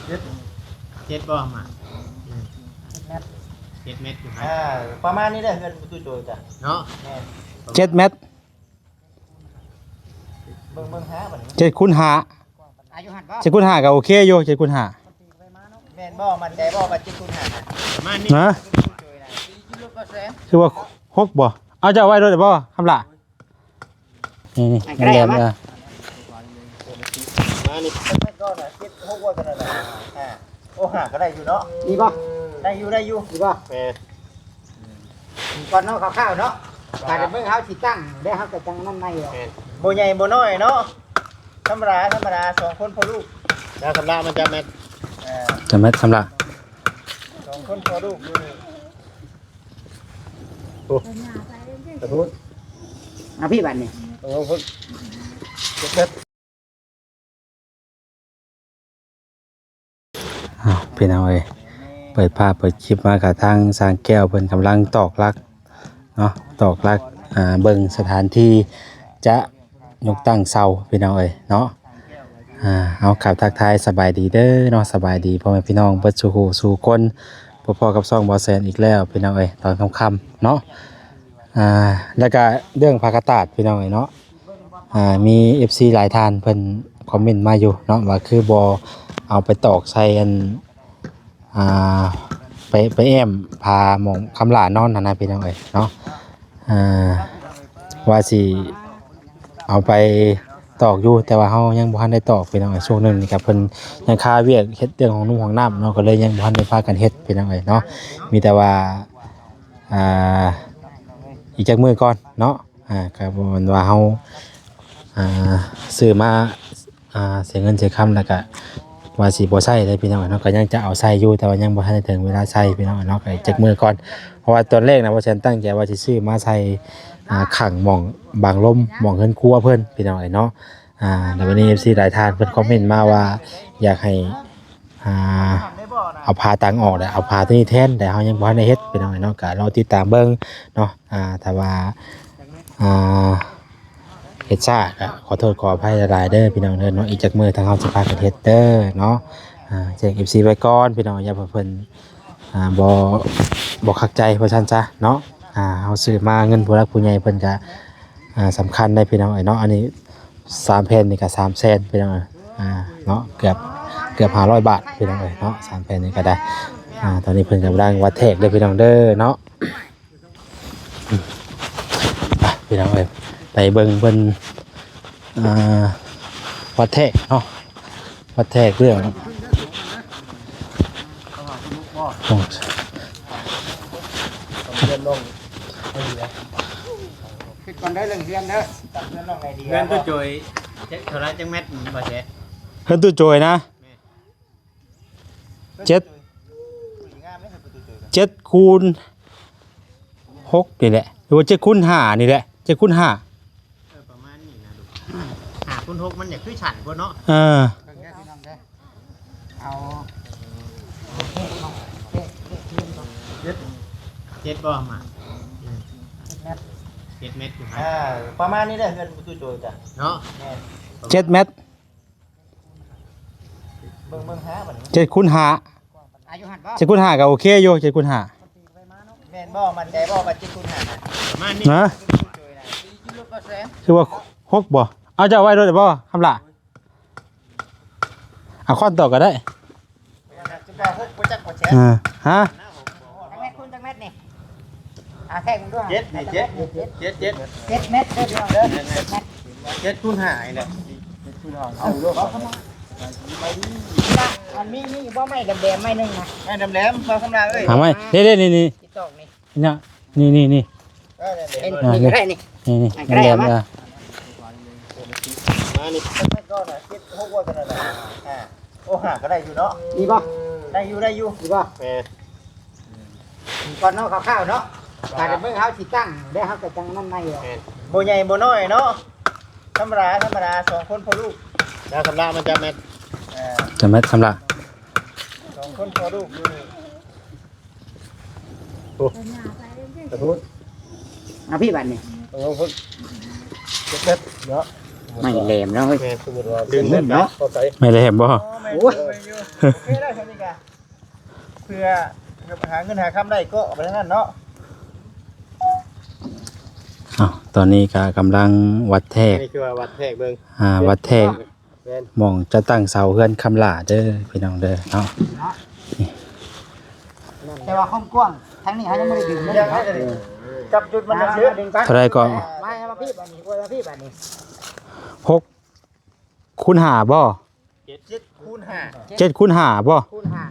เจ็ดบ่มา7 เมตรอยู่ครับประมาณนี้ได้เงินตู้โจยจ้ะเนาะ7 เมตรเบิ่งหาบัดนี้7คูณ5อายุหันบ่7คูณ5ก็โอเคอยู่7คูณ5แม่นบ่มันใจบ่ว่า7คูณ5ประมาณนี้นะคือว่า6บ่เอาจะเอาไว้ด้วยบ่คำล่ะนี่แหลมๆมานี่ไม่ก็น่ะ7 6ว่ากันน่ะโอ้หาก็ได้อยู่เนาะมีบ่ได้อยู่มีบ่แม่ก่อนเนาะข้าวๆเนาะบาดเบิ่งเฮาสิตั้งได้เฮาก็จังนั้นในบ่ใหญ่บ่น้อยเนาะธรรมดา2คนพอลูกแล้วสำรามันจะแม่จะแม่สำรา2คนพอลูกอยู่นี่โอ้ขอโทษพี่บัดนี่โอ้เพิ่นพี่น้องเอ้ยเปิดภาพเปิดคลิปมากับทางสร้างแก้วเพิ่นกำลังตอกลักเนาะตอกลักเบิ่งสถานที่จะยกตั้งเสาพี่น้องเอ้ยเนาะเอาข่าวทักทายสบายดีเด้อเนาะสบายดีพ่อแม่พี่น้องเบิดสู่คนพอๆกับซ่องบ่แซนอีกแล้วพี่น้องเอ้ยตอนค่ำๆเนาะแล้วก็เรื่องภาคตาดพี่น้องเอ้ยเนาะมี FC หลายท่านเพิ่นคอมเมนต์มาอยู่เนาะว่าคือบ่เอาไปตอกใส่อันไปแอมพาหมองคำลานอนนะพี่น้องเอ้ยเนาะว่าสิเอาไปตอกอยู่แต่ว่าเฮายังบ่ทันได้ตอกพี่น้องเอ้ยช่วงนึงนี่ครับเพิ่นยังคาเวียกเฮ็ดเรื่องของนุ่งของน้ำเนาะก็เลยยังบ่ทันได้พากันเฮ็ดพี่น้องเอ้ยเนาะมีแต่ว่าอีกจักมื้อก่อนเนาะก็บ่แม่นว่าเฮาซื้อมาเสียเงินเสียคำแล้วก็ว่าสิบ่ใช้ได้พี่น้องเนาะก็ยังจะเอาใช้อยู่แต่ว่ายังบ่ทันได้ถึงเวลาใช้พี่น้องเนาะก็จักมื้อก่อนเพราะว่าตอนแรกนะว่าฉันตั้งใจว่าสิซื้อมาใช้ขังหม่องบางลมหม่องเฮือนครัวเพิ่นพี่น้องเนาะแล้ววันนี้ FC หลายท่านเพิ่นคอมเมนต์มาว่าอยากให้เอาพาตังออกแล้วเอาพาตัวนี้แทนแต่เฮายังบ่ทันได้เฮ็ดพี่น้องเนาะก็รอติดตามเบิ่งเนาะถ้าว่าเฮ็ดซ่าก็ขอโทษขออภัยหลายๆเด้อพี่น้องเด้อเนาะอีกจักมื้อทางเฮาสิพากันเฮ็ดเด้อเนาะแจ้ง FC ไว้ก่อนพี่น้องอย่าเพิ่นบ่คักใจว่าซั่นซะเนาะเฮาซื้อมาเงินผู้หลักผู้ใหญ่เพิ่นก็สำคัญได้พี่น้องเนาะอันนี้3แผ่นนี่ก็300,000พี่น้องเนาะเกือบ500 บาทพี่น้องเนาะ3แผ่นนี่ก็ได้ตอนนี้เพิ่นกำลังวัดแทกเด้อพี่น้องเด้อเนาะพี่น้องไปเบิ่งเพิ่นวัดแทกเนาะวัดแทกเรื่องคิดก่อนได้เรื่องเรียนเด้อเรียนลงไงดี เงินตู้โจยเท่าไรจังเม็ดบ่เจ๊ เพิ่นตู้โจยนะ7คูณ6นี่แหละหรือว่า7คูณ5นี่แหละ7คูณ5ประมาณนี้นะลูก5คูณ6มันอยากคือฉันกว่าเนาะเอาเจ็ดบ่มา7 เมตรอยู่ครับประมาณนี้ได้เงินตู้โจยจ้ะเนาะ7 เมตรเบิ่งหาบัดนี้7คูณ5อายุหันบ่7คูณ5ก็โอเคอยู่7คูณ5แม่นบ่มันใจบ่ว่า7คูณ5ประมาณนี้นะคือว่า6บ่เอาจะเอาไว้ด้วยบ่คำล่ะเอาค้อนตอกก็ได้ฮะจังเม็ดคูณจังเม็ดนี่แทกมึงด้วย7เม็ดเด้อพี่น้องเด้อ7คูณ5นี่แหละ7คูณ5เอาลูกมันมีบ่ไม้แหลมๆไม้นึงนะไม้แหลมๆพอคำลาเอ้ยหาไม้เด้ๆนี่ตอกนี่เนี่ยนี่นี่ได้นี่แหลมมานี่ไม่ก็น่ะ7 6ว่ากันน่ะโอ้หาก็ได้อยู่เนาะมีบ่ได้อยู่มีบ่ก่อนเนาะข้าวๆเนาะบาดเบิ่งเฮาสิตั้งได้เฮาก็จังนั้นในบ่ใหญ่บ่น้อยเนาะธรรมดา2คนพอลูกแล้วสำรามันจะแม่จะแม่สำรา2คนพอลูกอยู่นี่โอ้ขอโทษพี่บัดนี่โอ้เพิ่นเจ็บเนาะ ไม่แหลมเนาะเฮ้ย แม่สมมุติว่า ดึงเนาะ เข้าใจ ไม่ได้เห็นบ่ โอ้ย โอเคได้ใช่ไหมกะเพื่อหาเงินหาคำได้ก็ไปทั้งนั้นเนาะ อ้าวตอนนี้ก็กำลังวัดแทก นี่คือว่าวัดแทกเบิ่ง วัดแทก แม่น หมองจะตั้งเสาเฮือนคำหลาเด้อพี่น้องเด้อเนาะ แต่ว่าห้องกว้างทั้งนี้เขายังไม่ได้ดึงเลยครับ จับจุดมันจะเยอะ ดึงไป เท่าไรก็ ไม่ให้มาพี่บัดนี้โอ้ยมาพี่บัดนี้ 6คูณ5บ่ 7 คูณ 5 7คูณ5บ่ คูณห้า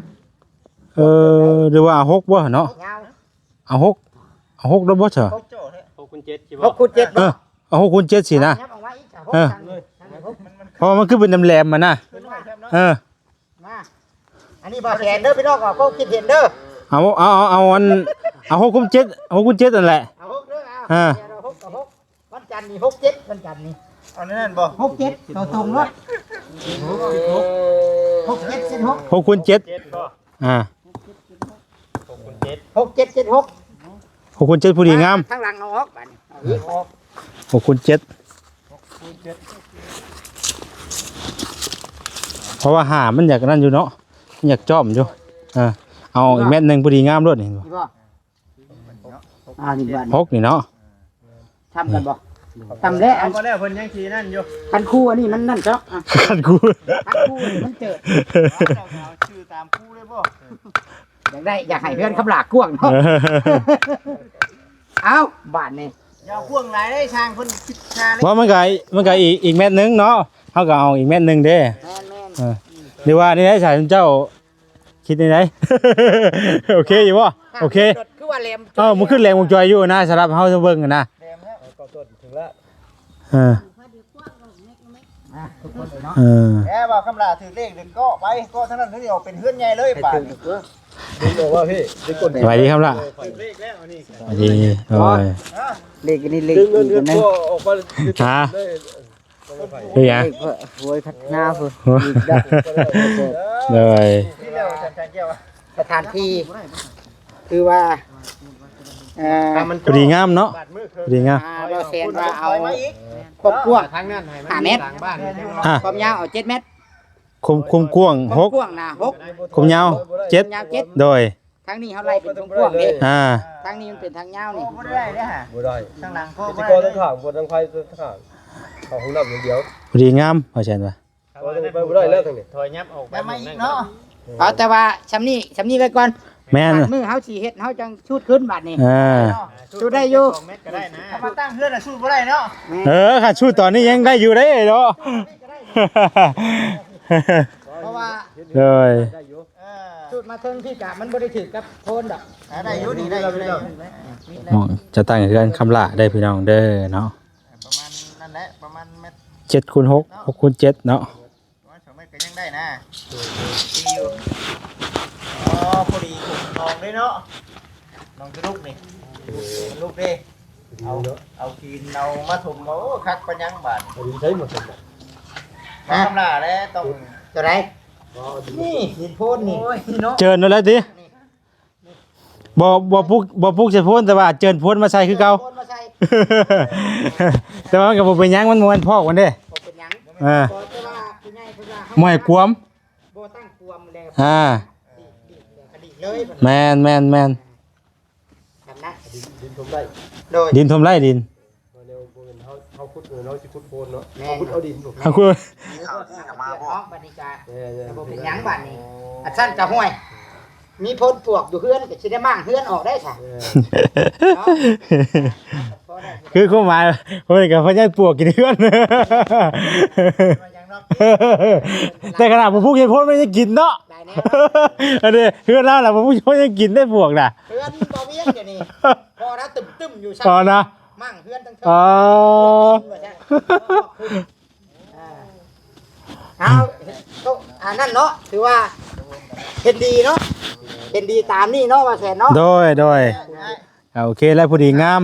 หรือว่าเอา6บ่เนาะ ยาว เอา6แล้วบ่เถอะ 6โจ้เนี่ย 6คูณ7สิบ่ หกคูณเจ็ด เอา6คูณ7สินะ ยับออกมาอีกจ้ะหก เออ จังเลยจังเลยหก เพราะว่ามันคือเป็นแหลมๆมันน่ะ ขึ้นหน่อยแคบเนาะ มาอันนี้บ่แขนเด้อพี่น้องก็คิดเห็นเด้อ เอาอันเอา6คูณ7นั่นแหละ เอาหกเด้อเอาเดี๋ยวเราหกกับหกวันจันทร์นี่หกเจ็ดวันจันทร์นี่ เอานั่นบ่ หกเจ็ดตัวตรงเลยหกเจ็ดเจ็ดหก 6คูณ7 7ก็ 6 6คูณ7 หกเจ็ดเจ็ดหก คูณ7พอดีงาม ข้างหลังเอาออกบัดนี้เอาอีกออก 6คูณ7เพราะว่าหามันอยากนั่นอยู่เนาะมันอยากจ้อมอยู่เอาอีกเม็ดหนึงพอดีงามโลดนี่ นี่บ่นี่บัด 6นี่เนาะ ทำกันบ่ทำแล้วอั เอา น ก็แล้วเพิ่นยังขี่นั่นอยู่ คันคู่อันนี้มันนั่นเจ้าอ่ะ คันกู คันคู่นี่มันเจิด เอาชื่อตามคู่เลยบ่ อยากให้เพื่อนขับหลากกวางเนาะเอาบาทนี่ อย่าพ่วงหลายได้ช่างเพิ่นคิดชาเลย ว่ามันก็อีกเม็ดหนึงเนาะเฮาก็เอาอีกเม็ดหนึงเด้ แม่นแม่น หรือว่านี่ได้สายเจ้าคิดในไหน โอเคอยู่บ่โอเค คือว่าแหลม มันขึ้นแรงวงจอยอยู่นะสำหรับเฮาจะเบิ่งกันนะ แดมแล้ว ก็ต้นถึงแล้ว เออ ทุกคนเลยเนาะ เออ แม่ว่าคำลาถือเลขเด็กก็ไปก็ทั้งนั้นเขาเดียวเป็นเฮือนใหญ่เลยป่า ดึงบอกว่าพี่ดึงกด สวัสดีครับล่ะ ถือเลขแล้วอันนี้ สวัสดีโอ้ย เลขนี่เลข ดึงเงินเดือน นะ ตัวออกมา ฮะ ได้ เฮ้ยอ่ะ เลขหวยพัฒนาเพิ่น เลย ที่แล้วจันทร์แก้ว สถานที่คือว่ามัน พอดีงามเนาะ บาดมือ พอดีงาม เราแซนว่าเอา มาอีก ครบกว้าง ทางนั้นให้มัน 5เมตร ทางบ้าน อ่ะ ความยาวเอา7เมตร คุมกว้าง ความกว้างนะ6 คุมยาว7 ยาว7 โดย ทางนี้เฮาไล่เป็นกว้างๆเด้ ทางนี้มันเป็นทางยาวนี่ บ่ได้เด้อฮะ บ่ได้ ทางหลังก็ พิ บ่ ธีก ได้ รต้องถามคนทางไฟต้องถามเขาห้องน้ำอย่างเดียว พอดีงามว่าซั่นว่า เขาต้องไปบ่ได้แล้วทางนี้ ถอยยับออกไปมาอีกเนาะ เอาแต่ว่าชำนี้ไว้ก่อน แม่น มือเฮาสิเฮ็ดเฮาจังชุดขึ้นบัดนี้ สู้ได้อยู่ 2เมตรก็ได้นะถ้ามาตั้งเฮือนน่ะสู้บ่ได้เนาะ ค่ะชูตอนนี้ยังได้อยู่ได้เนาะ เพราะว่า เลย ได้อยู่ ชุดมาเทิงพี่กะมันบ่ได้ถือกับโทนดอก ได้อยู่นี่ได้อยู่ได้อยู่ มองจะตั้งเรือนคำละได้พี่น้องเด้อเนาะ ประมาณนั่นแหละประมาณเมตร 7คูณ6 6คูณ7เนาะ ประมาณ2เมตรก็ยังได้นะดีอยู่อ๋อพอดีผมลองได้เนาะลองจะลุกนี่ลุกดิเอากินเอามาถมเอาคักปัญญังบาด อันนี้ใช้หมดเลย มาทำลาแล้วต้อง ตัวไหน นี่หินโพนนี่เนาะ เจิญนั่นแหละติบ่ปลุกเสร็จพ้นแต่ว่าเจิญพ้นมาใส่คือเก่า โทนมาใส่ แต่ว่ามันก็บ่เป็นหยังมันม่วนพอกกันเด้ บ่เป็นหยัง อ่า บ่แต่ว่าผู้ใหญ่เพิ่นว่า ม่วยกวม บ่ตั้งกวมแล้ว อ่า คดีเลยบัด แม่น นั้นนะ ดินทมได้ โดย ดินทมไร่ดิน เร็วพวกเขาขุดเราสิขุดโพนเนาะเขาขุดเอาดินถูก เอาคุณ มาบ่บัดนี้ก็บ่เป็นหยังบัดนี้อันซั่นก็ห้วย มีพ้นปวกอยู่เฮือนก็สิได้มั่งเฮือนออกได้ซะ คือความหมายเพิ่นก็พยายามปลวกกินเฮือน แต่ขนาดบ่ปลูกเห็ดพ้นมันยังกินเนาะ ได้แน่ อันนี้เฮือนเราล่ะบ่ปลูกเห็ดพ้นยังกินได้ปลวกน่ะ เฮือนบ่เวียนเดี๋ยวนี้พอแล้วตึมๆอยู่ซั่น อ๋อนะ มั่งเฮือนทั้งเทิง อ๋อ เอาอันนั้นเนาะถือว่าเห็นดีเนาะเห็นดีตามนี่เนาะว่าแสนเนาะ โดยโอเคแล้วผู้ดีงาม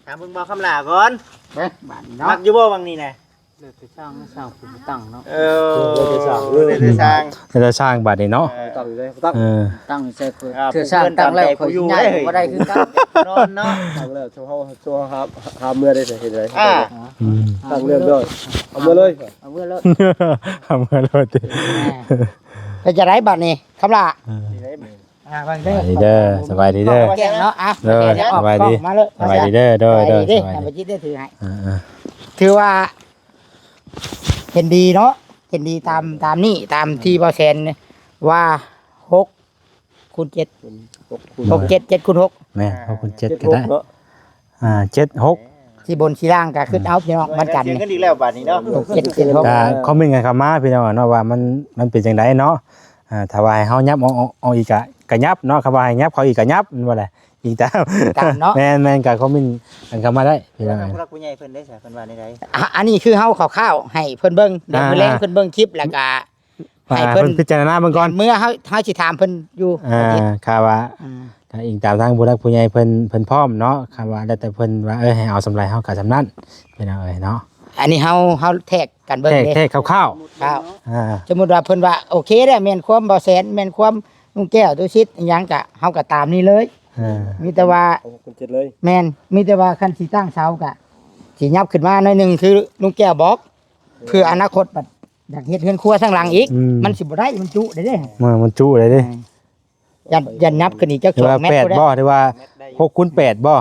ถามมึงบอกคำลาก่อน เด้อบ้าน มั เนาะ กอยู่บ่วังนี้นะ เลิกไปสร้างผู้ตั้งเนาะ เราจะสร้างจะสร้างบัดนี้เนาะ ตั้งอยู่เลยตั้ง ตั้งใส่คือเธอสร้างตั้งแล้วข่อยสิย้ายบ่ได้คือกัน นอนเนาะ ตั้งแล้วช่วงเขาหาเมื่อได้เห็นเลย อืม ตั้งเรื่องด้วยเอาเมื่อเลย เอาเว้อเลย ทำกันโลดติ ไปจะได้บัดนี้คำล่ะบาง สบายดีเด้อสบายดีเด้อ แกงเนาะอ่ะ เด้อสบายดี มาเลย สบายดีเด้อเด้อเด้อ ส ส บา บาย ย ดี ดี ไปจิตได้ถือให้ อ่า ถือว่าเห็นดีเนาะเห็นดีตามนี่ตามที่บ่แซนว่า6 คูณ 7 6 7 7 คูณ ๆแม่ขอบคุณ7ก็ได้7 6 ที่บนที่ล่างก็ขึ้นเอาพี่น้องวันจันทร์ เสีย นี่ กันอีกแล้วบาดนี้เนาะ 6 7 7 6 ก็คอมเมนต์กันเข้ามาพี่น้องเนาะว่ามันเป็นจังไดเนาะถ้าว่าให้เฮายับเอาอีกก็ยับเนาะถ้าว่าให้ยับเขาอีกก็ยับมันบ่ได้อีกตาม ตามเนาะ แม่นก็คอมเมนต์กันเข้ามาได้พี่น้อง ผู้รักผู้ใหญ่เพิ่นได้ซะเพิ่นว่าได้ อันนี้คือเฮาข้าวๆให้เพิ่นเบิ่งเดี๋ยวมื้อแลงเพิ่นเบิ่งคลิปแล้วก็ให้ เพิ่ เพิ่ น น พิจารณาเบิ่งก่อน เมื่อเฮาสิถามเพิ่นอยู่ ค่ะว่า อืม ก็อิงตามทางผู้รักผู้ใหญ่เพิ่นพร้อมเนาะค่ะว่าแล้วแต่เพิ่นว่าให้เอาสำไรเฮาก็สำนั้นพี่น้องเนาะ อันนี้เฮาแทกกันเบิ่งเด้ แค่คร่าว ข้าว ๆ สมมุติว่าเพิ่นว่าโอเคได้แม่นความบ่แสนแม่นความลุงแก้วตุชิดอิหยังก็เฮาก็ตามนี้เลย มีแต่ว่า เอาคน7เลย แม่นมีแต่ว่าคันสิตั้งเสาก็สิยับขึ้นมาหน่อยหนึงคือลุงแก้วบอกเพื่ออนาคตบัดอยากเฮ็ดเรือนครัวข้างหลังอีก มันสิบ่ได้มันจุได้เด้ มันจุเลยเด้ ยันนับขึ้นอีกจัก หรือว่า 2เมตร 8บ่หรือว่า6คูณ8บ่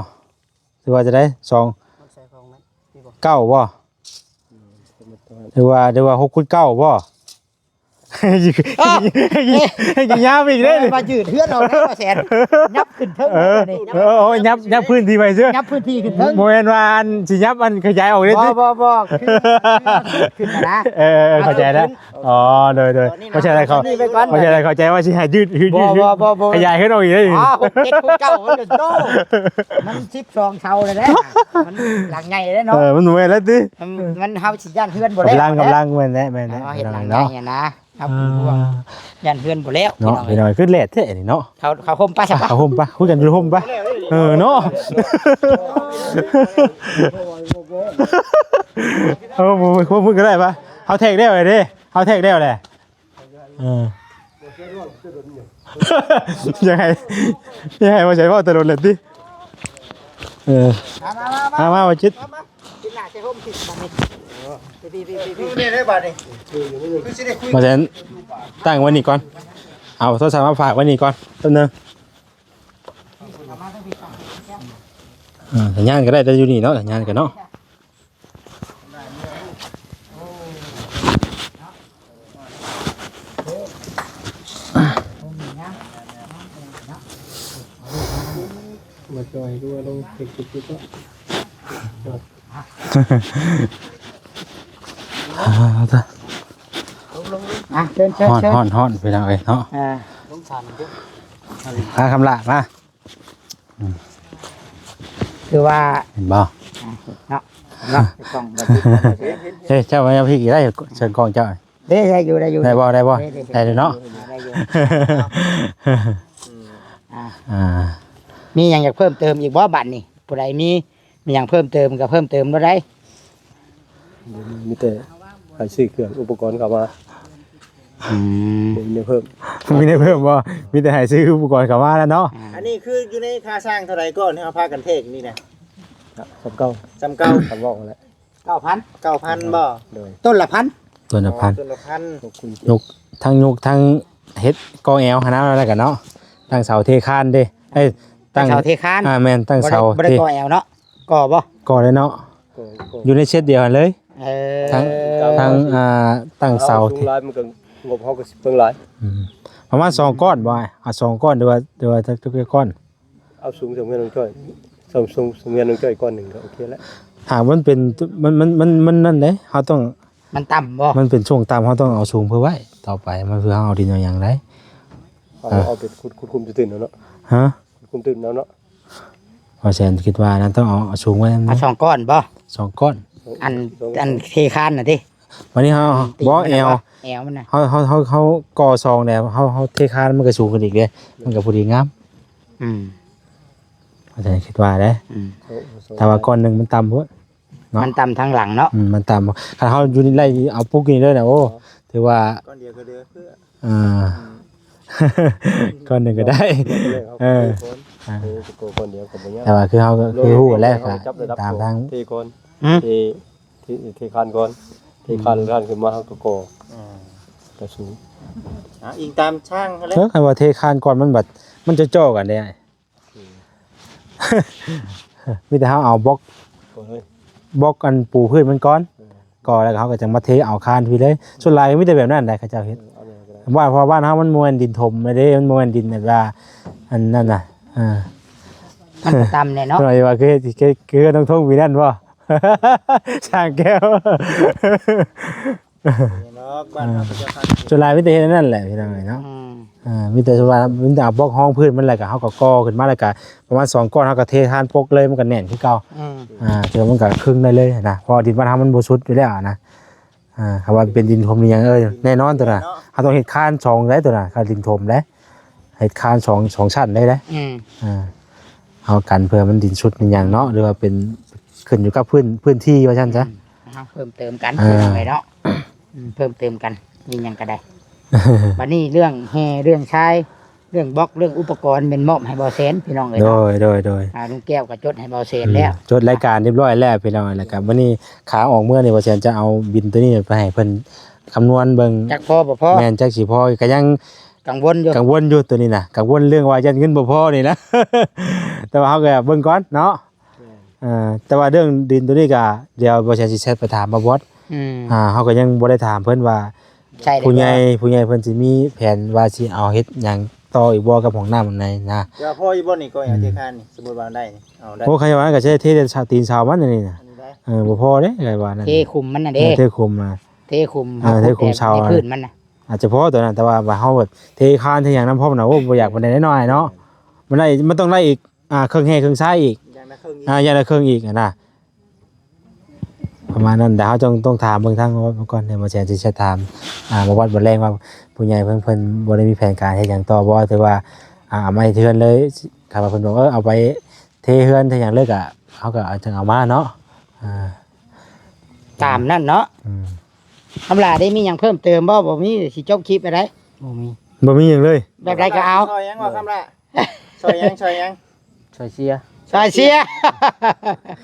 หรือว่าจะได้2 9บ่หรือว่า6คูณ9บ่ยิงยาวอีกเด้ มายืดเฮือนเอาได้บ่แสนยับขึ้นเทิง นี่ โอ้ยยับพื้นที่ไปเชื่อ ยับพื้นที่ขึ้นเทิง โมเมนต์ว่าอันสิยับอันขยายออกเลย บ่ขึ้นนะ เข้าใจแล้วอ๋อโดยเข้าใจอะไรเขา นี่ไปก่อน เข้าใจอะไรเข้าใจว่าสิหายืดขยายขึ้นออกอีกได้ อ๋อ6 7 9มันจะโตมัน12เท่าเลยนะมันหลังใหญ่เลยเนาะ มันหน่วยแล้วติ มันเฮาสิย่านเฮือนบ่ได้ กำลังแม่นแหละแม่น เฮ็ดหลังใหญ่ เนาะ นะครับพวกย่านเฮือนบ่แล้ว เนาะพี่น้อยขึ้นแลดแท้นี่เนาะ เขาคมป้าใช่ปะ เอาห่มปะคุยกันอยู่ห่มปะเนาะพวกมึงก็ได้ปะเขาแทกได้เลยดิเขาแทกได้เลยยังไงมาใช้พ่อตลอดเลยดิมาจิต กินหน้าใช้ห่มติดบัดนี้ นี่ได้บาดนี้คือสิได้คุย มาเซนตั้งไว้นี่ก่อนเอาโทรศัพท์มาฝากไว้นี่ก่อนต้นนึงสัญญาณก็ได้แต่อยู่นี่เนาะสัญญาณกันเนาะมาจอยด้วยลงเก็บก็ เชิญ ฮ้อนไปทางเอ้ยเนาะพาคำละมา คือว่า เห็นบ่ เนาะกล้องแบบนี้ เจ้ามาพี่กี่ได้เชิญกองเจ้า ได้อยู่ได้ได้บ่ได้เลยเนาะมีอย่างอยากเพิ่มเติมอีกบ่บัตรนี่ผู้ใดมีอย่างเพิ่มเติมก็เพิ่มเติมบ่ได้ มีแต่ใส่ซื้อเครื่องอุปกรณ์เข้ามามีเพิ่ม มีได้เพิ่มบ่มีแต่ให้ซื้ออุปกรณ์เข้ามาแล้วเนาะ อันนี้คืออยู่ในค่าสร้างเท่าไหร่ก่อนที่เฮาพากันเทกนี่นะ สำเก้า จำเก่า สำบอกแล้ว 9,000 9,000บ่ โดย ต้นละพัน ตัวละพัน ต้นละพัน คุณ ยกทั้งเฮ็ดกอแอลหาน้ำแล้วกันเนาะตั้งเสาเทคานเด้ตั้งเสาเทคาน แม่นตั้งเสา บ่ได้ก่อแอวเนาะก่อบ่ ก่อเลยเนาะอยู่ในเซตเดียวกันเลยทั้งตั้งเสา สูงหลายมันก็งบเฮาก็เพิ่งหลาย ประมาณ2ก้อนบ่เอา2ก้อนหรือว่าทุกก้อน เอาสูงจากเมียน้องจ้อยสูงเมียน้องจ้อยก้อนหนึ่งก็โอเคแล้ว หากมันเป็นมันนั่นเด้เฮาต้อง มันต่ำบ่ มันเป็นช่วงตามเฮาต้องเอาสูงเพื่อไว้ต่อไปมันคือเฮาเอาดินเอาหยังได้ เอาเป็นคุมจะตื่นแล้วเนาะ ฮะ คุมตื่นแล้วเนาะ พอแซนคิดว่านั้นต้องเอาสูงไว้ เอา2ก้อนบ่ 2ก้อน อันเทคานน่ะติ วันนี้เฮาบ่แอล แอวมันน่ะ เฮาก่อซองแล้วเฮาเทคานมันก็สูงขึ้นอีกเด้มันก็พอดีงามพอแซนคิดว่าเด้ถ้าว่าก้อนนึงมันต่ำพุ่น เนาะ มันต่ำทางหลังเนาะ มันตามคันเฮาอยู่นี่ไล่เอาปุ๊กนี่เลยนะโอ้ถือว่า ก้อนเดียวก็เดือเพื่อ อ่า ก้อนหนึงก็ได้ เออ โกคนเดียวกับบ่ยาก แต่ว่าคือเฮาก็คือฮู้แล้วก็ จับระดับ ตามทาง ที่คนที่คันก่อนที่คันขึ้นมาเฮาก็โกกระสูง อิงตามช่างเขาเลย เออคันว่าเทคานก่อนมันบัดมันจะจ่อกันได้ มีแต่เฮาเอาบล็อก โอ้ย บล็อกกันปูพื้นมันก่อนก่อแล้วเขาก็จะมาเทเอาคานพี่เลยส่วนหลายก็มีแต่แบบนั้นได้เขาเจ้าเฮ็ด เอาเลยก็ได้ ว่าเพราะบ้านเฮามันมวนดินถมไม่ได้มันมวนดินแบบว่าอันนั้นน่ะมันก็ต่ำเนี่ยเนาะ หน่อยว่าคือน้องทงมีนั่นบ่ ช่างแก้ว เนาะบ้านเราก็จะพัน ส่วนหลายมีแต่เฮ็ดอันนั่นแหละพี่น้องเอ้ยเนาะ มีแต่ว่ามีแต่เอาบล็อกห้องพื้นมันแหละก็เฮาก็ก่อขึ้นมาแล้วก็ประมาณ2ก้อนเฮาก็เททานปกเลยมันก็แน่นคือเก่าเจอมันก็ครึ่งได้เลยนะเพราะดินบ้านเฮามันบ่สุดอยู่แล้วนะคำว่าเป็นดินถมนี่ยังแน่นอนตัวน่ะเฮาต้องเฮ็ดคาน2ได้ตัวน่ะคานดินถมได้เฮ็ดคาน2ชั้นได้เฮากันเพื่อมันดินสุดนี่หยังเนาะหรือว่าเป็นขึ้นอยู่กับพื้นที่ว่าซั่นซะ เพิ่มเติมกันไปเนาะเพิ่มเติมกันมีหยังก็ได้ บัดนี้เรื่องแห่เรื่องชายเรื่องบล็อกเรื่องอุปกรณ์เป็นมอบให้เบาแสนพี่น้องเอ้ย โด เนาะ ยลุงแก้วก็จดให้เบาแสนแล้ว จดรายการเรียบร้อยแล้วพี่น้องแล้วก็มื้อนี้ขาออกเมื่อนี่ว่าแซนจะเอาบินตัวนี้ไปให้เพิ่นคำนวณเบิ่ง จักพอบ่พอ แม่นจักสิพอก็ยัง กังวลอยู่ กังวลอยู่ตัวนี้นะกังวลเรื่องว่ายันเงินบ่พอนี่นะ แต่ว่าเฮาก็เบิ่งก่อนเนาะแต่ว่าเรื่องดินตัวนี้ก็เดี๋ยวบ่ใช่สิแชทไปถามมาบอสเฮาก็ยังบ่ได้ถามเพิ่นว่า ใช่เลย ผู้ใหญ่เพิ่นสิมีแผนว่าสิเอาเฮ็ดหยังต่ออีกบ่กับห้องน้ำอันไหนนะ เดี๋ยวพ่ออยู่บ่นี่ก็อย่างเทคานนี่สมมุติว่าได้นี่เอาได้ โอ้ใครว่าก็ใช้เทชาวตีนชาวมันอันนี่น่ะ อันนี้ได้ บ่พอเด้ไงว่านั่น เทคุมมันน่ะเด้ เทคุมมา เทคุม เทคุมชาว ในพื้นมันน่ะ อาจจะพอตัวนั้นแต่ว่าเฮาแบบเทคานเทหยังนำพ่อน่ะโอ้บ่อยากปานใดน้อยๆเนาะมันต้องได้อีกเครื่องแห่เครื่องซ้ายอีก อย่างละครึ่ง อย่างละเครื่องอีกนะประมาณนั้นแต่เขาต้องถามเบื้องต้นก่อนในมาแชร์ที่จะถามมาวัดบนแรงว่าผู้ใหญ่เพิ่นบ่ได้มีแผนการให้อย่างต่อบ่แต่ว่าไม่เทือนเลยถ้าว่าเพิ่นบอกเอาไปเทเฮือนถ้าอย่างเลิกเขาก็เอาจังเอามาเนาะ ตามนั่นเนาะทำลาได้มีหยังเพิ่มเติมบ่มีสิจบคลิปไปได้บ่มี บ่มีหยังเลย แบบใดก็เอา ซอยยังว่าคำละซอยยัง ซอยเสีย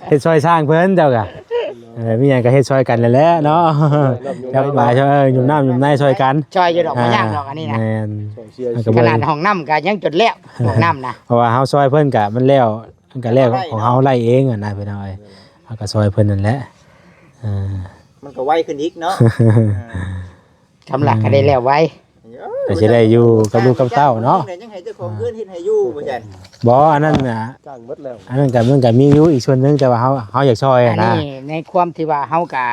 เฮ็ดซอยสร้างเพิ่นเจ้าก็มีหยังก็เฮ็ดซอยกันนั่นแหละเนาะครับหลายยุ่มน้ำยุ่มในซอยกัน ซอยอยู่ดอกบ่ยากดอกอันนี้นะ แม่น ขนาดห้องน้ำก็ยังจดแล้วห้องน้ำนะ เพราะว่าเฮาซอยเพิ่นก็มันแล้วมันก็แล้วของเฮาไล่เองนะพี่น้อยเฮาก็ซอยเพิ่นนั่นแหละมันก็ไวขึ้นอีกเนาะ ทำหลักก็ได้แล้วไว้ ก็สิได้อยู่กับลูกกับเต้าเนาะ ยังให้เจ้าของเพื่อนเฮ็ดให้อยู่บ่ซั่น บ่อันนั้นน่ะ จ้างหมดแล้ว อันนั้นก็มันก็มีอยู่อีกส่วนหนึงแต่ว่าเฮาอยากซอย อัน นะ นี้ในความที่ว่าเฮาก็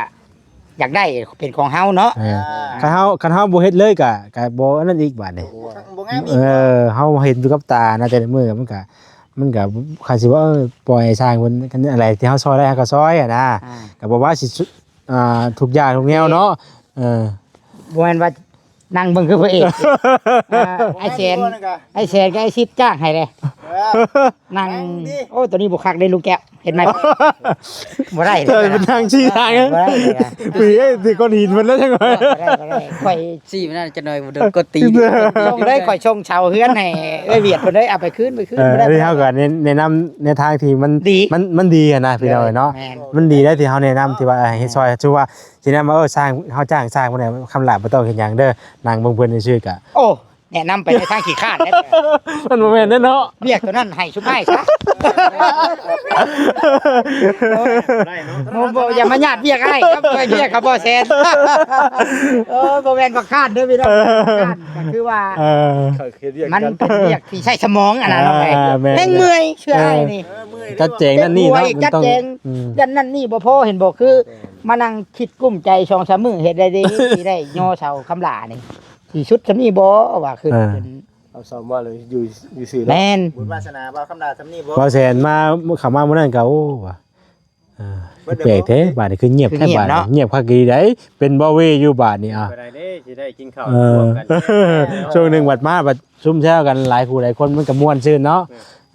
อยากได้เป็นของเฮาเนาะ คันเฮาบ่เฮ็ดเลยก็บ่อันนั้นอีกบาดนี่ บ่งามอีก เฮาเห็นอยู่กับตานะแต่ละมื้อมันก็คันสิว่าปล่อยให้สร้างเพิ่นกันอะไรที่เฮาซอยได้เฮาก็ซอยนะก็บ่ว่าสิทุกอย่างทุกแนวเนาะบ่แม่นว่านั่งเบิ่งคือพระเอกไอ้แสนกับไอ้ซิปจ้างให้เลยนั่งโอ้ตัวนี้บ่คักได้ลูกแก้วเห็นไหมบ่ได้ เออมันทางชี้ทางนะ บ่ได้ ปีไอ้ที่ก้อนหินมันแล้วจังไง ข่อย ซี่มันน่าจะหน่อยบ่โดนกดตี ส่งได้ข่อยชงชาวเฮือนให้เวียดเพิ่นได้เอาไปคืนบ่ได้ ที่เฮาก็แนะนำในทางที่มันดีอะนะพี่น้อยเนาะ แม่น มันดีได้ที่เฮาแนะนำที่ว่าให้ซอยชื่อว่าสิแนะนำว่าสร้างเฮาจ้างสร้างบ่ได้คำลาบ่ต้องเฮ็ดหยังเด้อนางเบิ่งเพิ่นซื่อๆก็ โอ้แนะนำไปในทางขี้ข้านนะ มันบ่แม่นเนาะ เรียกตัวนั้นให้ชุบให้ซะบ่อย่ามาญาติเรียกให้ครับเรียกครับบ่แซนบ่แม่นบ่คาดเด้อพี่น้องก็คือว่ามันเป็นเรียกที่ใช้สมองอันนั้นแม่งเมื่อยเชื่อไอ้นี่ จัดแจงนั่นนี่เนาะมัน จัด ต้อง แจงยันนั่นนี่บ่พอเห็นบ่คือมานั่งคิดกุ้มใจ2-3มื้อเฮ็ดได้ดีสิได้ย่อเสาคำลานี่ที่ชุดซำนี้บ่ว่าขึ้น เอาซ้อมว่าเลยอยู่ซื่อแล้ว แม่น บุญวาสนาบ่คำลาทำนี่บ่ พอแสนมาเข้ามามื้อนั้นก็โอ้ว่ะแปลกแท้บาดนี้คือเงียบแท้บาดเงียบคักอีได้เป็นบ่เวอยู่บาดนี้อ่ะ บ่ได้เด้สิได้กินข้าว ช่วงหนึงบัดมาบัดซุ่มแซวกันหลายคู่หลายคนมันก็ม่วนซื่นเนาะ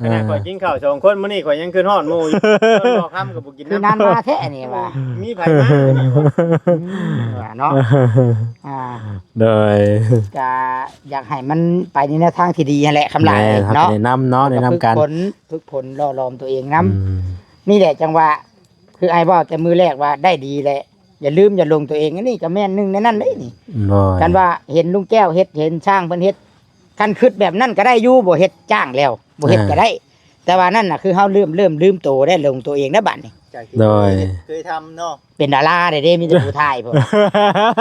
ขณะข่อยกินข้าว2คนมื้อนี้ข่อยยังขึ้นฮอดหมู่อยู่ตอนบ่ค่ำก็บ่กิน คือ น้ำ นานมาแท้นี่ว่า มีไผมานี่บ่ ว่าเนาะอ่า โดย ก็อยากให้มันไปในแนวทางที่ดีนั่นแหละคำลาย แม่ครับ เนาะ แนะนำเนาะแนะนำกัน ฝึกผลล่อลอมตัวเองนํ อืม นี่แหละจังหวะคือไอ้บอกแต่มือแรกว่าได้ดีแหละอย่าลืมอย่าลงตัวเองอันนี่ก็แม่นหนึงในนั้นเลยนี่ โดย กันว่าเห็นลุงแก้วเฮ็ดเห็นช่างเพิ่นเฮ็ดคันคิดแบบนั้นก็ได้อยู่บ่เฮ็ดจ้างแล้วบ่เฮ็ดก็ได้ แต่ว่านั่นน่ะคือเฮาลืมโตได้ลงตัวเองนะบัดนี้ จากที่ โดย เคยทำเนาะ เป็นดาราได้เด้มีแต่ผู้ถ่ายพุ่น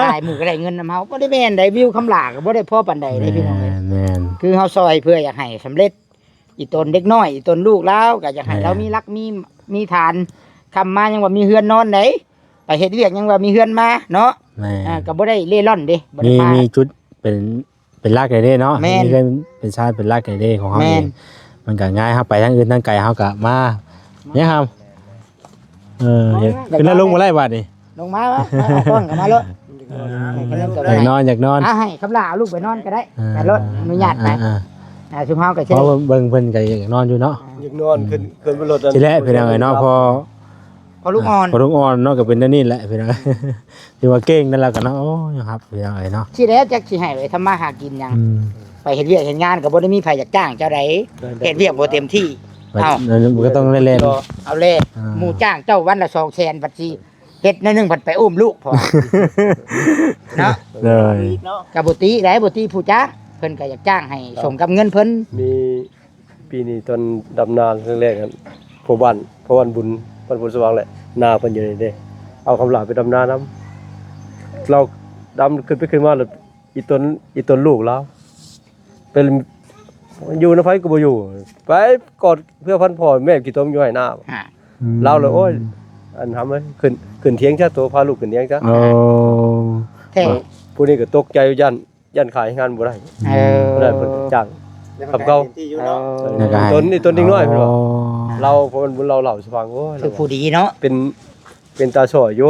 ถ่ายมือก็ได้เงินนำเฮาบ่ได้แม่นได้วิวคำลาก็บ่ได้พอปานใดได้พี่น้องเอ้ย แม่น คือเฮาซอยเพื่ออยากให้สำเร็จอีตนเด็กน้อยอีตนลูกแล้วก็อยากให้เรามีรักมีฐานคำมายังว่ามีเฮือนนอนไหนไปเฮ็ดเวียกยังว่ามีเฮือนมาเนาะ แม่น ก็บ่ได้เล่ร่อนเด้บ่ได้ มี พา มีจุดเป็นรากไก่เด้เนาะ แม่น มีเรื่องเป็นชาติเป็นรากไก่เด้ของเขา แม่ เอน งมันก็ง่ายครับไปทางอื่นทางไกลเขาก็มาเนี่ยครับขึ้นแล้วลงมาไล่บาดนี่ ลงมาวะมาต้นกันมาเลย อยากนอนอยากนอน ให้คำลาเอาลูกไปนอนก็ได้แต่รถอนุญาตไป ชุมเฮาก็ เพ ใช่ ราะเบิ่งเพิ่นก็อยากนอนอยู่เนาะ อยากนอนขึ้นบนรถ ทีแรกเพิ่นเอาไว้เนาะพอ พอลูกอ่อน พอลูกอ่อนเนาะก็เป็นนั่นนี่แหละเพิ่นเอาที่ว่าเก่งนั่นแหละก็เนาะโอ้ยครับเพิ่นเอาไว้เนาะ ที่แล้วจักสิให้ไว้ทำมาหากินหยัง อืม ไปเฮ็ดเวียกเฮ็ดงานก็บ่ได้มีไผอยากจ้างเจ้าใดเฮ็ดเวียกบ่เต็มที่ มันก็ต้องเล่น เอาเลยหมู่จ้างเจ้าวันละ200,000บัดสิเฮ็ดในหนึงบัดไปอุ้มลูกพอ เนาะ ๆเลย เนาะ ก็บ่ตีได้บ่ตีผู้จ้างเพิ่นก็อยากจ้างให้สมกับเงินเพิ่น มีปีนี้ตอนดำนาครั้งแรกกันพวันบุญสว่างแหละนาเพิ่นอยู่นี่เด้เอาคำหลาไปดำนานํเราดำขึ้นมาแล้วอีต้นลูกแล้วเป็นอยู่นำไผก็บ่อยู่ไปกอดเพื่อพันพ่อแม่กี่ต้มอยู่ให้หน้า อ่า เราเลยโอ้ยอันทำเลยขึ้นเถียงซะตัวพาลูกขึ้นเถียงซะ โอ้ แท้ ผู้นี้ก็ตกใจยันขายงานบ่ได้ บ่ได้เพิ่นจ้าง กับเขา ที่อยู่เนาะ ต้นนี่ต้นนิดน้อยเพิ่นว่าเราเพราะมันบุญเราเล่าสิฟังโอ้ย คือผู้ดีเนาะ เป็นตาช่อยอยู่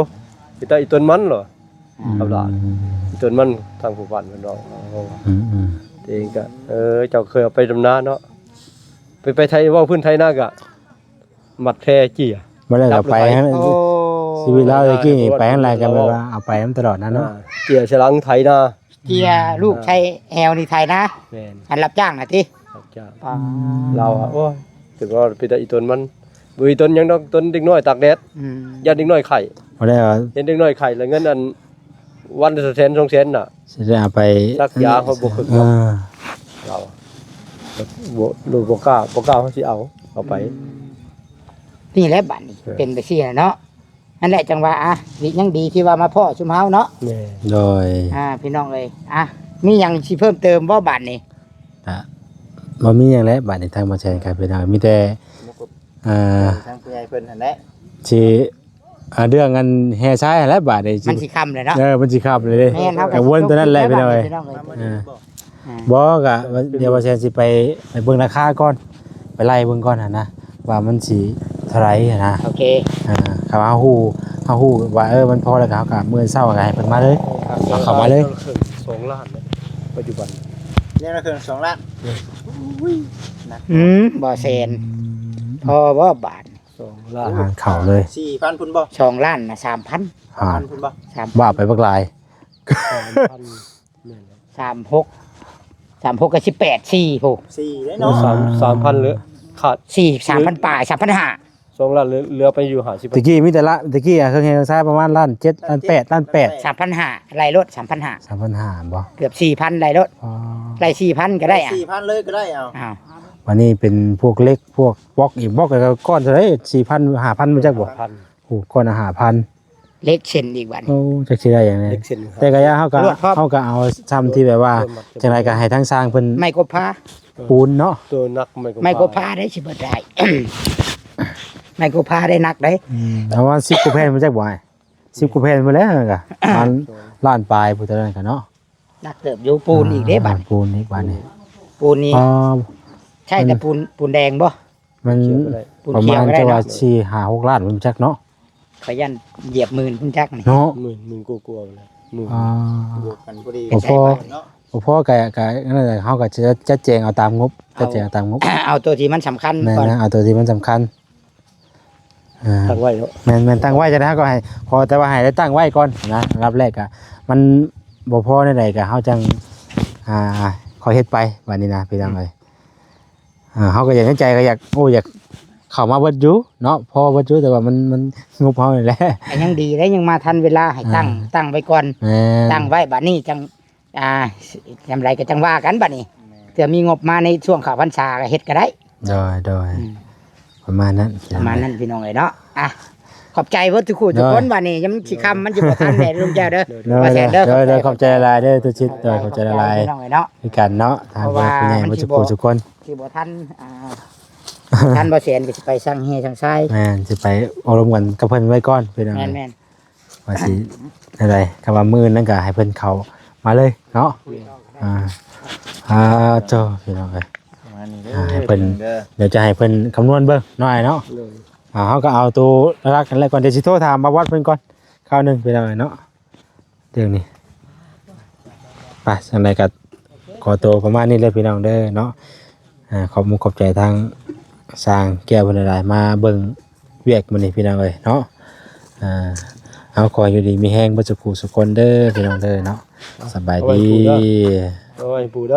เป็นตาอีต้นมันเหรอครับล่ะอีต้นมันทางผู้บ้านเพิ่นว่า อืม เองก็เจ้าเคยเอาไปดำนาเนาะไปไทยเว้าพื้นไทยนาก็มัดแท้จี้ บ่ได้ก็ไปให้ โอ้ ชีวิตเราตะกี้นี่ไปอะไรกันแบบว่าเอาไปมันตลอดนะเนาะ เกี่ยฉลังไถนา เกียร์ลูกใช้แอลนี่ไทยนะ แม่น อันรับจ้างน่ะติ ครับจ้า อ๋อ เราอะโอ้ยถึงว่าไปแต่อีต้นมันบ่อีต้นหยังดอกต้นเด็กน้อยตากแดด อืม ยันเด็กน้อยไข่ บ่ได้ว่า เห็นเด็กน้อยไข่แล้วเงินอันวันละแสน2แสนน่ะ สิได้เอาไป รักยาเขาบ่คึก เออ เราบ่ลูกบ่กล้าเขาสิเอาไป นี่แหละบัดนี้เป็นไปซี่น่ะเนาะนั่นแหละจังว่าอ่ะนี่ยังดีที่ว่ามาพ่อชุมเฮาเนาะ แม่ โดย พี่น้องเอ้ยอ่ะมีหยังสิเพิ่มเติมบ่บัดนี้ บ่มีหยังแล้วบัดนี้ทางบ่แชร์กันไปเอามีแต่อ่า ทางผู้ใหญ่เพิ่นนั่นแหละ สิเรื่องกันแห่ชายแล้วบัดนี้ มันสิค่ำเลยเนาะ มันสิขับเลยเด้ แม่นเฮา ก็วนตัวนั้นแหละไปหน่อย พี่น้องเอ้ย มามื้อนี้บ่ บ่ก็เดี๋ยวบ่แชร์สิไปเบิ่งราคาก่อนไปไล่เบิ่งก่อนหั่นนะว่ามันสิเท่าไหร่หั่นนะ โอเค เขาเฮาฮู้ว่ามันพอแล้วก็เฮาก็มื้อเช้าก็ให้เพิ่นมาเลย เอาเข้ามาเลย 2ล้านเลยปัจจุบัน เนี่ยนะคือ2ล้าน บ่แสนพอบ่บาท 2ล้าน อาหารเข้าเลย 4,000พุ่นบ่ 2ล้านน่ะ 3,000 อาหาร 3,000พุ่นบ่ ว่าไปบักหลาย 3,000แม่น 36ก็18 4โห 4ได้ เนาะ เนาะ 3,000เหลือขาด 4 3,000ปลาย3,500 2ล้านเหลือไปอยู่50 ตะกี้มีแต่ละตะกี้เครื่องเฮงซ้ายประมาณล้าน7ล้าน8ล้าน8 3,500ไล่รถ 3,500 3,500บ่ เกือบ 4,000ไล่รถ อ๋อ ไล่4,000ก็ได้อ่ะ 4,000เลยก็ได้เอา อ้าว วันนี้เป็นพวกเล็กพวกบล็อกอีกบล็อกก็ก้อนเท่าไหร่ 4,000 5,000มาจักบ่ 1,000 โอ้ก้อนละ5,000 เล็กเช่นอีกบัด โอ้จักสิได้หยังไง เล็กเส้น แต่ก็ย่าเฮาก็ รวดพร้อม เฮาก็เอาซ้ำที่แบบว่าจังไดก็ให้ทางสร้างเพิ่น ไม่กบพา ปูนเนาะ ตัวนัก ไม่กบพาได้สิเบิดได้ ไม่กบพาได้นักได้ เอาว่า10กูแพนมาจักบ่ไอ้10กูแพนมาแล้วก็มันล้านปลายผู้เท่านั้นก็เนาะ นักเติบอยู่ปูนอีกเด้บัด ปูนอีกบัดนี้ ปูนนี่ อ๋อ ใช่แต่ปูนแดงบ่ มัน ปูน ประ เขีย มาว ณ ก็ได้ จะว่า เนาะ 4 5 6ล้านมันจักเนาะ ขยันเหยียบหมื่นพุ่นจักนี่ เนาะ หมื่นกลัวๆเลยหมื่น อ่า บวกกันพอดี โอ้พอ เนาะ บ่พอก็นั่นแหละเฮาก็จะแจงเอาตามงบจะแจงเอาตามงบ เอาตัวที่มันสำคัญ แม่น ก่อน นะเอาตัวที่มันสำคัญตั้งไว้เนาะ แม่นตั้งไว้จะได้ก็ให้พอแต่ว่าให้ได้ตั้งไว้ก่อนนะรับแรกอ่ะมันบ่พอในใดก็เฮาจังขอเฮ็ดไปวันนี้นะพี่น้องเอ้ยเฮาก็อยากในใจก็อยากอยากเข้ามาเบิดอยู่เนาะพอเบิดอยู่แต่ว่ามันงบเฮานี่แหละ แต่ยังดีได้ยังมาทันเวลาให้ตั้งไว้ก่อน แม่น ตั้งไว้บัดนี้จังทำไรก็จังว่ากันบัดนี้เถื่อมีงบมาในช่วงเข้าพรรษาก็เฮ็ดก็ได้ โดยประมาณนั้น ประมาณนั้นพี่น้องเอ้ยเนาะขอบใจเพิ่นทุกคู่ทุกคนบัดนี้ยังสิคำมันสิบ่ทันแน่ลุงแก้วเด้อ ว่าแซ่บเด้อ โดยขอบใจหลายเด้อตุชิดโดยขอบใจหลาย พี่น้องเอ้ยเนาะ คือกันเนาะทางผู้ใหญ่บ่ทุกคนทุกคน สิบ่ทันท่านบ่แสนก็สิไปสั่งเฮสั่งทราย แม่นสิไปอบรมกันกับเพิ่นไว้ก่อนพี่น้อง แม่น ว่าสิอะไรคำว่ามื้อนั้นก็ให้เพิ่นเข้ามาเลยเนาะเจ้าพี่น้องเอ้ย ให้เพิ่น เดี๋ยวจะให้เพิ่นคำนวณเบิ่งหน่อยเนาะเฮาก็เอาตัวรักกันแล้วก่อนเดี๋ยวสิโทรถามมาวัดเพิ่นก่อนคราวหนึงพี่น้องเอ้ยเนาะเรื่องนี้ไปจังไดก็ขอตัวประมาณนี้เลยพี่น้องเด้อเนาะขอบใจทางสร้างแก้วเพิ่นหลายๆมาเบิ่งเวียกมื้อนี้พี่น้องเอ้ยเนาะเอาขออยู่ดีมีแฮงบ่สุขสุขคนเด้อพี่น้องเด้อเนาะสบายดี โอ้ยปูเด้อ